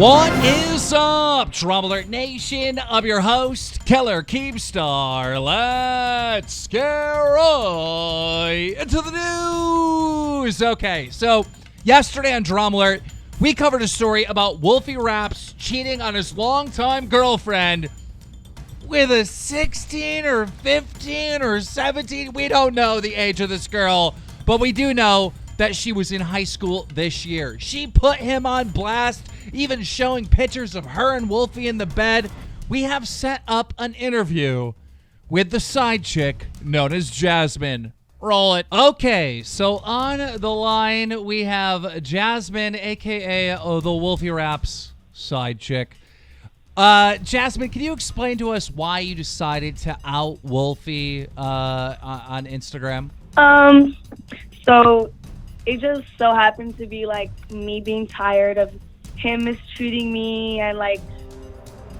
What is up, DramaAlert Nation? I'm your host, Keller Keemstar. Let's get right into the news. Okay, so yesterday on DramaAlert, we covered a story about WolfieRaps cheating on his longtime girlfriend with a 16 or 15 or 17. We don't know the age of this girl, but we do know that she was in high school this year. She put him on blast, even showing pictures of her and Wolfie in the bed. We have set up an interview with the side chick known as Jasmine. Roll it. Okay, so on the line, we have Jasmine, a.k.a. the WolfieRaps side chick. Jasmine, can you explain to us why you decided to out Wolfie on Instagram? So it just so happened to be like me being tired of him mistreating me, and like,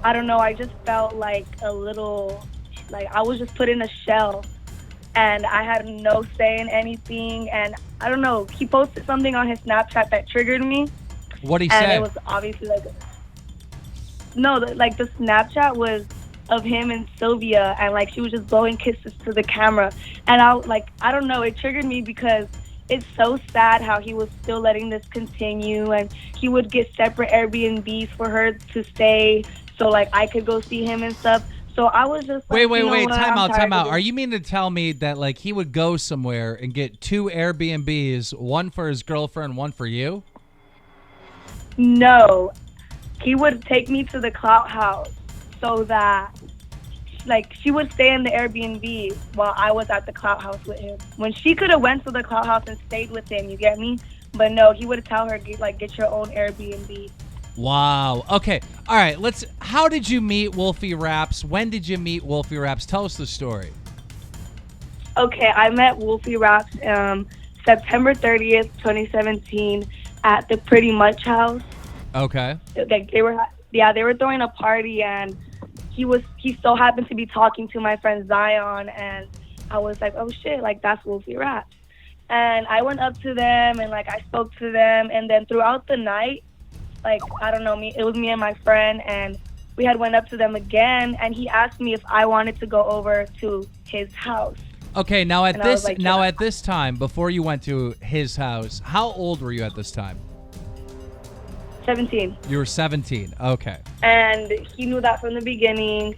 I don't know, I just felt like a little, like I was just put in a shell and I had no say in anything. And I don't know, he posted something on his Snapchat that triggered me. What'd he and say? It was obviously like, no, like the Snapchat was of him and Sylvia, and like she was just blowing kisses to the camera. And I don't know, it triggered me because it's so sad how he was still letting this continue, and he would get separate Airbnbs for her to stay so like I could go see him and stuff. So I was just like, wait, time out. Are you mean to tell me that like he would go somewhere and get 2 Airbnbs, one for his girlfriend, one for you? No, he would take me to the clout house so that like she would stay in the Airbnb while I was at the clout house with him. When she could have went to the clout house and stayed with him, you get me? But no, he would tell her, get your own Airbnb. Wow. Okay. All right. How did you meet WolfieRaps? When did you meet WolfieRaps? Tell us the story. Okay, I met WolfieRaps September 30th, 2017 at the Pretty Much house. Okay. Like they were throwing a party, and he so happened to be talking to my friend Zion, and I was like, oh shit, like that's WolfieRaps. And I went up to them and like I spoke to them, and then throughout the night, like I don't know, it was me and my friend, and we had went up to them again, and he asked me if I wanted to go over to his house. Okay, now at this time, before you went to his house, how old were you at this time? 17. You were 17. Okay. And he knew that from the beginning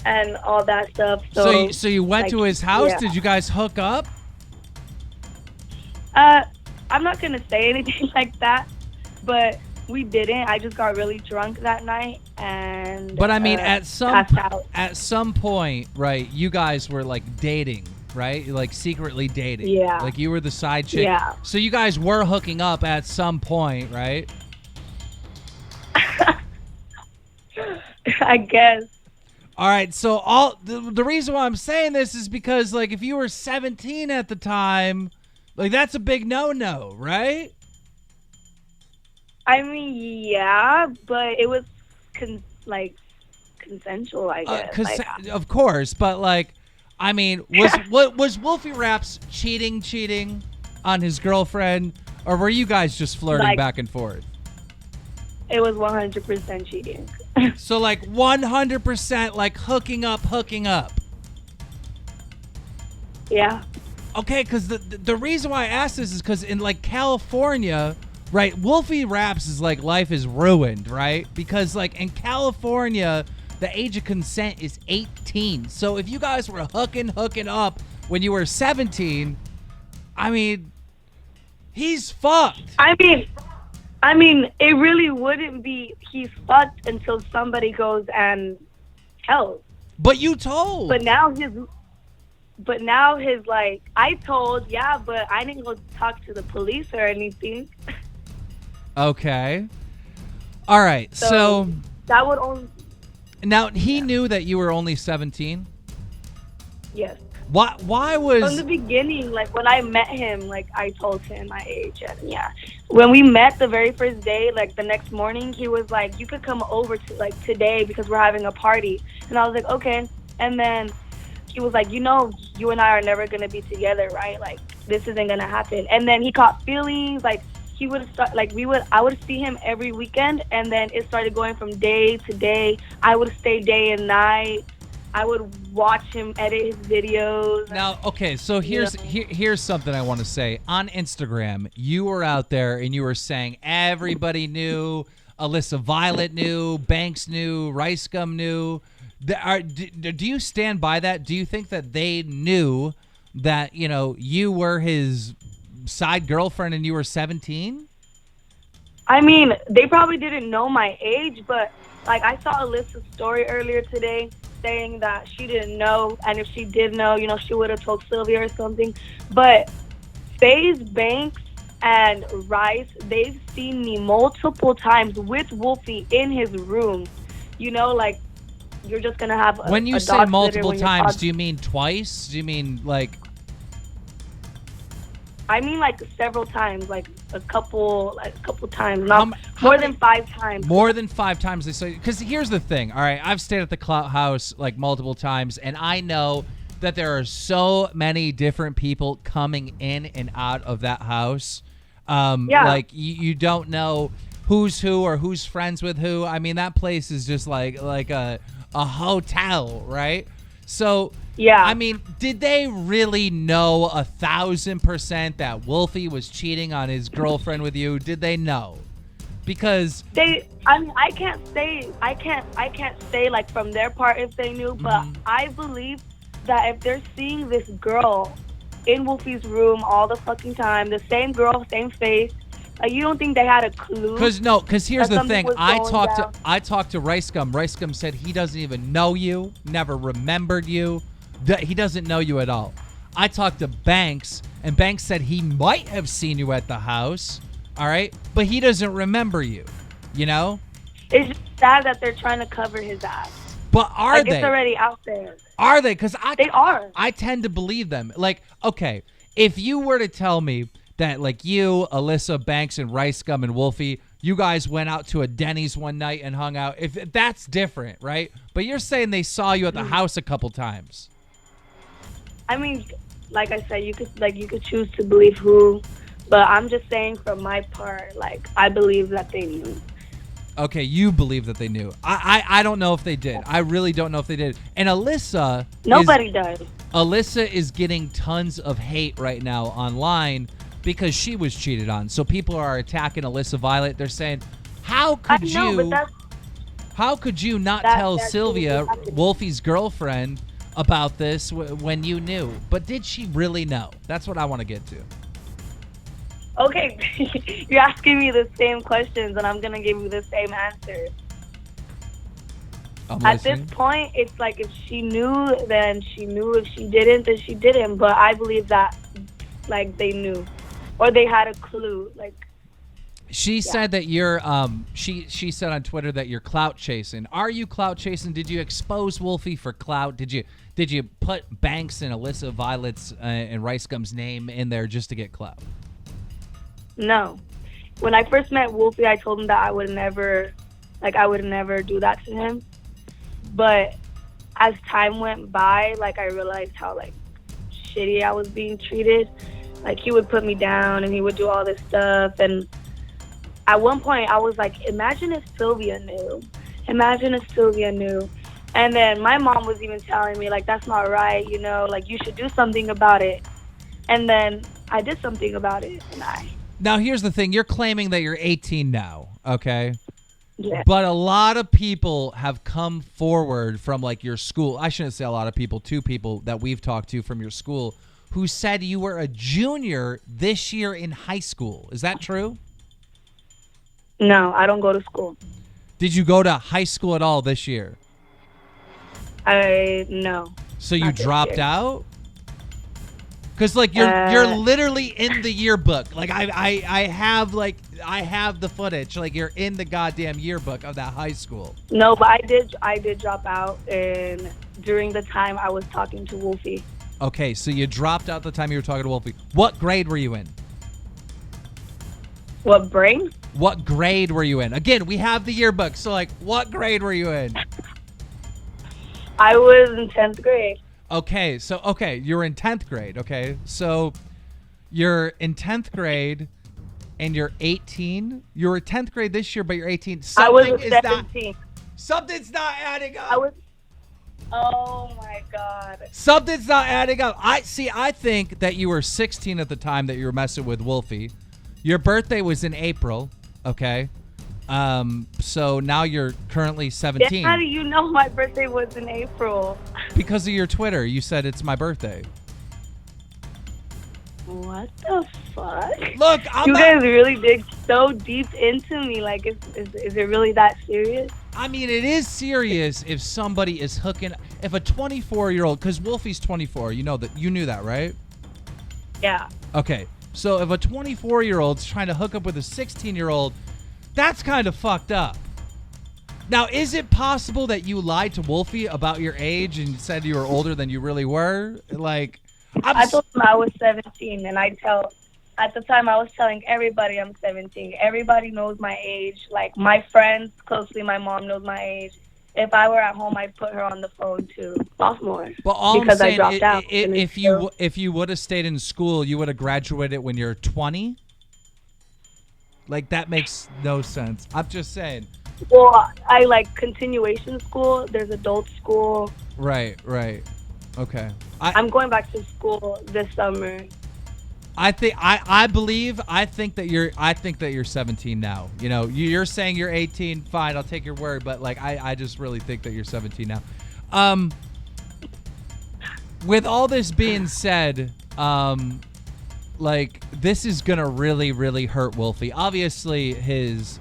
and all that stuff. So you went like, to his house? Yeah. Did you guys hook up? I'm not going to say anything like that, but we didn't. I just got really drunk that night, and but I mean, at some point, right, you guys were like dating, right? Like secretly dating. Yeah. Like you were the side chick. Yeah. So you guys were hooking up at some point, right? I guess. All right, so the reason why I'm saying this is because, like, if you were 17 at the time, like, that's a big no-no, right? I mean, yeah, but it was consensual, I guess. Of course, but like, I mean, was WolfieRaps cheating on his girlfriend, or were you guys just flirting back and forth? It was 100% cheating. So like 100% like hooking up. Yeah. Okay, because the reason why I asked this is because in like California, right, WolfieRaps is like life is ruined, right? Because like in California, the age of consent is 18. So if you guys were hooking up when you were 17, I mean, he's fucked. I mean, it really wouldn't be he's fucked until somebody goes and tells. But you told. But now his like, I told, yeah, but I didn't go talk to the police or anything. Okay. All right. So that would only. Now he knew that you were only 17. Yes. Why was... From the beginning, like, when I met him, like, I told him my age, and yeah. When we met the very first day, like, the next morning, he was like, you could come over to, like, today because we're having a party. And I was like, okay. And then he was like, you know, you and I are never going to be together, right? Like, this isn't going to happen. And then he caught feelings, like, he would start like I would see him every weekend, and then it started going from day to day. I would stay day and night. I would watch him edit his videos. Now, okay, so here's something I want to say. On Instagram, you were out there and you were saying everybody knew, Alyssa Violet knew, Banks knew, Rice Gum knew. Do you stand by that? Do you think that they knew that, you were his side girlfriend and you were 17? I mean, they probably didn't know my age, but like I saw Alyssa's story earlier today saying that she didn't know, and if she did know, she would have told Sylvia or something. But FaZe, Banks, and Rice, they've seen me multiple times with Wolfie in his room. Like you're just gonna have when you say multiple times, do you mean twice? Do you mean like? I mean like several times, like a couple times, not more than 5 times. More than 5 times they say. Because here's the thing. All right, I've stayed at the Clout House like multiple times, and I know that there are so many different people coming in and out of that house. Like you don't know who's who or who's friends with who. I mean, that place is just like a hotel, right? So yeah, I mean, did they really know 1,000% that Wolfie was cheating on his girlfriend with you? Did they know? Because I can't say like from their part if they knew, but I believe that if they're seeing this girl in Wolfie's room all the fucking time, the same girl, same face, like, you don't think they had a clue? Because here's the thing. I talked to Rice Gum. Rice Gum said he doesn't even know you, never remembered you. He doesn't know you at all. I talked to Banks, and Banks said he might have seen you at the house, all right? But he doesn't remember you, It's just sad that they're trying to cover his ass. But are they? It's already out there. Are they? Because they are. I tend to believe them. Like, okay, if you were to tell me that, like, you, Alyssa, Banks, and Rice Gum and Wolfie, you guys went out to a Denny's one night and hung out, if that's different, right? But you're saying they saw you at the house a couple times. I mean, like I said, you could choose to believe who, but I'm just saying from my part, like, I believe that they knew. Okay, you believe that they knew. I don't know if they did. I really don't know if they did. And Alyssa... Nobody does. Alyssa is getting tons of hate right now online because she was cheated on. So people are attacking Alyssa Violet. They're saying, how could you not tell Sylvia, Wolfie's girlfriend, about this when you knew? But did she really know? That's what I want to get to. Okay, you're asking me the same questions, and I'm going to give you the same answer. At this point, it's like if she knew, then she knew. If she didn't, then she didn't. But I believe that, like, they knew. Or they had a clue. Like, she said that you're, she said on Twitter that you're clout chasing. Are you clout chasing? Did you expose Wolfie for clout? Did you put Banks and Alyssa Violet's and Rice Gum's name in there just to get clout? No. When I first met Wolfie, I told him that I would never do that to him. But as time went by, like, I realized how, like, shitty I was being treated. Like, he would put me down and he would do all this stuff. And at one point, I was like, imagine if Sylvia knew. Imagine if Sylvia knew. And then my mom was even telling me, like, that's not right, like, you should do something about it. And then I did something about it, and Now, here's the thing. You're claiming that you're 18 now, okay? Yeah. But a lot of people have come forward from, like, your school. I shouldn't say a lot of people. 2 people that we've talked to from your school who said you were a junior this year in high school. Is that true? No, I don't go to school. Did you go to high school at all this year? No. So you dropped out? Because, like, you're literally in the yearbook. Like, I have the footage. Like, you're in the goddamn yearbook of that high school. No, but I did drop out during the time I was talking to Wolfie. Okay, so you dropped out the time you were talking to Wolfie. What grade were you in? What brain? What grade were you in? Again, we have the yearbook. So, like, what grade were you in? I was in 10th grade. Okay, so, you're in 10th grade, okay? So, you're in 10th grade, and you're 18. You were 10th grade this year, but you're 18. I was Something is 17. Something's not adding up. I was. Oh my God. Something's not adding up. I think that you were 16 at the time that you were messing with Wolfie. Your birthday was in April, okay? So now you're currently 17. How do you know my birthday was in April? Because of your Twitter. You said it's my birthday. What the fuck? Look, you guys really dig so deep into me. Like, is it really that serious? I mean, it is serious if somebody is hooking. If a 24-year-old, because Wolfie's 24, you knew that, right? Yeah. Okay, so if a 24-year-old's trying to hook up with a 16-year-old, that's kind of fucked up. Now, is it possible that you lied to Wolfie about your age and said you were older than you really were? Like, I told him I was 17, and at the time I was telling everybody I'm 17. Everybody knows my age. Like, my friends, closely, my mom knows my age. If I were at home, I'd put her on the phone to sophomore. But all because I'm saying, I dropped out. if you would have stayed in school, you would have graduated when you're 20. Like, that makes no sense. I'm just saying. Well, I like continuation school. There's adult school. Right. Okay. I'm going back to school this summer. I think that you're 17 now. You know, you're saying you're 18. Fine, I'll take your word. But like, I just really think that you're 17 now. With all this being said, like, this is gonna really, really hurt Wolfie. Obviously, his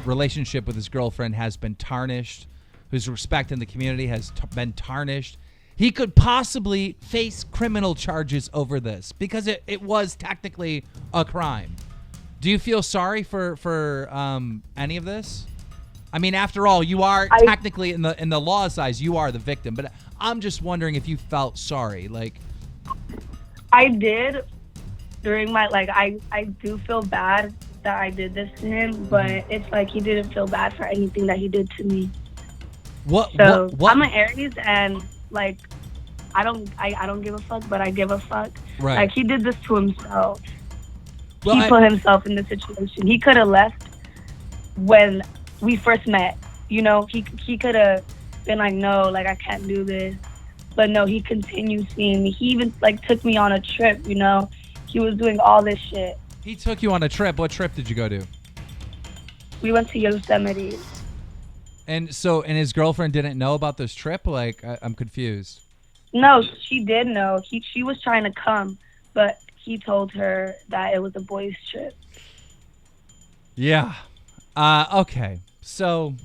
relationship with his girlfriend has been tarnished. His respect in the community has been tarnished. He could possibly face criminal charges over this because it was technically a crime. Do you feel sorry for any of this? I mean, after all, you are technically in the law's eyes, you are the victim. But I'm just wondering if you felt sorry. Like, I did during my I do feel bad that I did this to him, but it's like he didn't feel bad for anything that he did to me. What? I'm an Aries, and like, I don't give a fuck, but I give a fuck. Right. Like, he did this to himself. Well, he put himself in this situation. He could have left when we first met. You know, he could have been like, no, like, I can't do this. But no, he continued seeing me. He even like took me on a trip. You know, he was doing all this shit. He took you on a trip. What trip did you go to? We went to Yosemite. And his girlfriend didn't know about this trip? Like, I'm confused. No, she did know. She was trying to come, but he told her that it was a boys' trip. Yeah. Okay. So,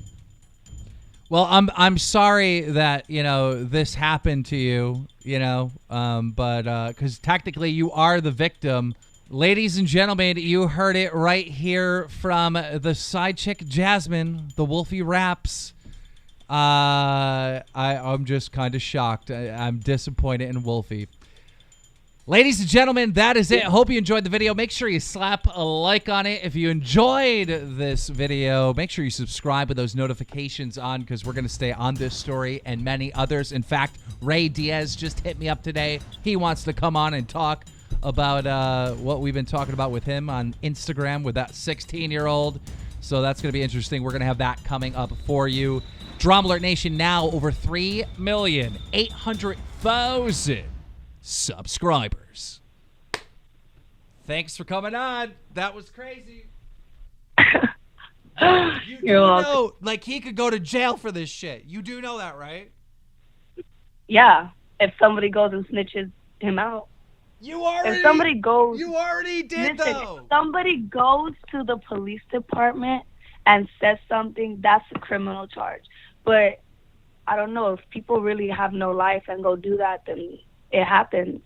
well, I'm sorry that, this happened to you, but because technically you are the victim. Ladies and gentlemen, you heard it right here from the Sidechick Jasmine, the WolfieRaps. I'm just kind of shocked. I'm disappointed in Wolfie. Ladies and gentlemen, that is it. Hope you enjoyed the video. Make sure you slap a like on it. If you enjoyed this video, make sure you subscribe with those notifications on, because we're going to stay on this story and many others. In fact, Ray Diaz just hit me up today. He wants to come on and talk about what we've been talking about with him on Instagram with that 16-year-old. So that's going to be interesting. We're going to have that coming up for you. DramaAlert Nation now over 3,800,000 subscribers. Thanks for coming on. That was crazy. You're welcome. Like, he could go to jail for this shit. You do know that, right? Yeah. If somebody goes and snitches him out. You already did, though. If somebody goes to the police department and says something, that's a criminal charge. But I don't know, if people really have no life and go do that, then it happens.